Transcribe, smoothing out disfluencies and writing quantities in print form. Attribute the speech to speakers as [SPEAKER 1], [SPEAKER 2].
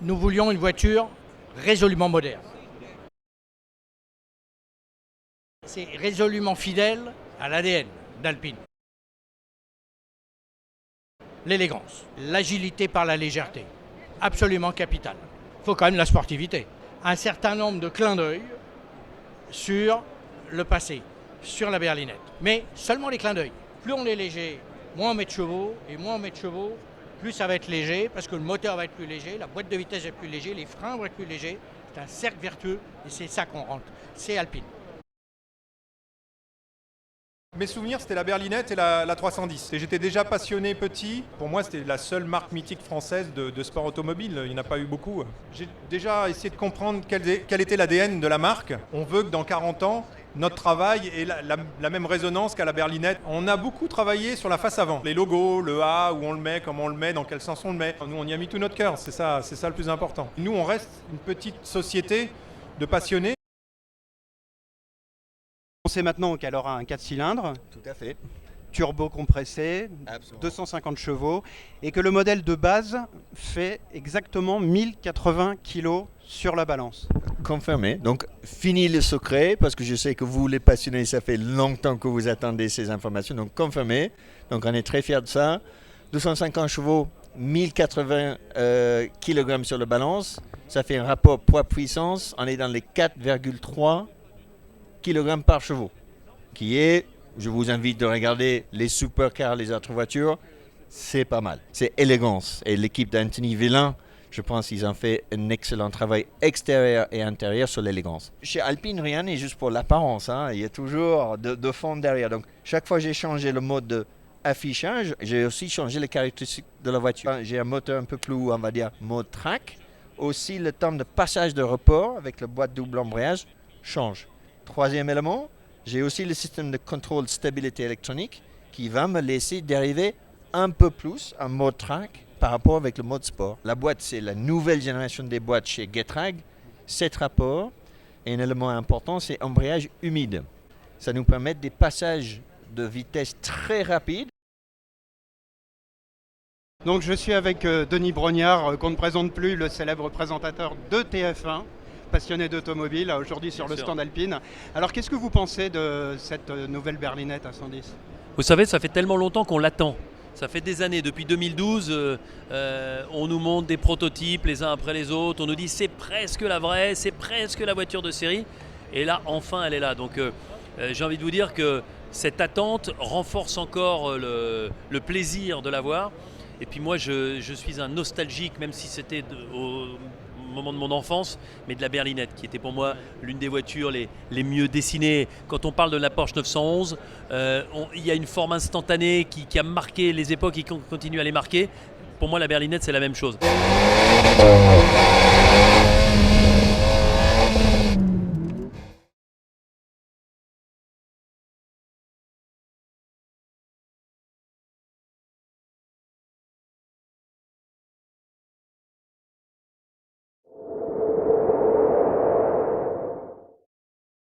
[SPEAKER 1] Nous voulions une voiture résolument moderne. C'est résolument fidèle à l'ADN d'Alpine. L'élégance, l'agilité par la légèreté, absolument capitale. Il faut quand même la sportivité. Un certain nombre de clins d'œil sur le passé, sur la berlinette. Mais seulement les clins d'œil. Plus on est léger, moins on met de chevaux, et moins on met de chevaux, plus ça va être léger, parce que le moteur va être plus léger, la boîte de vitesse est plus léger, les freins vont être plus légers. C'est un cercle vertueux, et c'est ça qu'on rentre. C'est Alpine.
[SPEAKER 2] Mes souvenirs, c'était la berlinette et la 310. Et j'étais déjà passionné petit. Pour moi, c'était la seule marque mythique française de sport automobile. Il n'y en a pas eu beaucoup. J'ai déjà essayé de comprendre quel était l'ADN de la marque. On veut que dans 40 ans, notre travail ait la même résonance qu'à la berlinette. On a beaucoup travaillé sur la face avant. Les logos, le A, où on le met, comment on le met, dans quel sens on le met. Nous, on y a mis tout notre cœur. C'est ça le plus important. Nous, on reste une petite société de passionnés.
[SPEAKER 3] On sait maintenant qu'elle aura un 4 cylindres,
[SPEAKER 4] Tout à fait.
[SPEAKER 3] turbo compressé,
[SPEAKER 4] Absolument.
[SPEAKER 3] 250 chevaux, et que le modèle de base fait exactement 1080 kg sur la balance.
[SPEAKER 4] Confirmé. Donc, fini le secret, parce que je sais que vous, les passionnés, ça fait longtemps que vous attendez ces informations. Donc, confirmé. Donc, on est très fiers de ça. 250 chevaux, 1080 kg sur la balance. Ça fait un rapport poids-puissance. On est dans les 4,3 kg par chevaux, qui est, je vous invite de regarder les supercars, les autres voitures, c'est pas mal. C'est élégance. Et l'équipe d'Anthony Villain, je pense qu'ils ont fait un excellent travail extérieur et intérieur sur l'élégance. Chez Alpine, rien n'est juste pour l'apparence. Il y a toujours de fond derrière. Donc, chaque fois que j'ai changé le mode d'affichage, j'ai aussi changé les caractéristiques de la voiture. J'ai un moteur un peu plus, on va dire, mode track. Aussi, le temps de passage de report avec la boîte double embrayage change. Troisième élément, j'ai aussi le système de contrôle stabilité électronique qui va me laisser dériver un peu plus en mode track par rapport avec le mode sport. La boîte, c'est la nouvelle génération des boîtes chez Getrag. 7 rapports. Et un élément important, c'est embrayage humide. Ça nous permet des passages de vitesse très rapides.
[SPEAKER 3] Donc je suis avec Denis Brognard, qu'on ne présente plus, le célèbre présentateur de TF1, passionné d'automobile, aujourd'hui sur le stand Alpine. Alors qu'est-ce que vous pensez de cette nouvelle berlinette à 110 ?
[SPEAKER 5] Vous savez, ça fait tellement longtemps qu'on l'attend. Ça fait des années, depuis 2012, on nous montre des prototypes les uns après les autres. On nous dit c'est presque la vraie, c'est presque la voiture de série. Et là, enfin, elle est là. Donc j'ai envie de vous dire que cette attente renforce encore le plaisir de la voir. Et puis moi, je suis un nostalgique, même si c'était au moment de mon enfance, mais de la berlinette, qui était pour moi l'une des voitures les mieux dessinées. Quand on parle de la Porsche 911, il y a une forme instantanée qui a marqué les époques et qui continue à les marquer. Pour moi, la berlinette, c'est la même chose.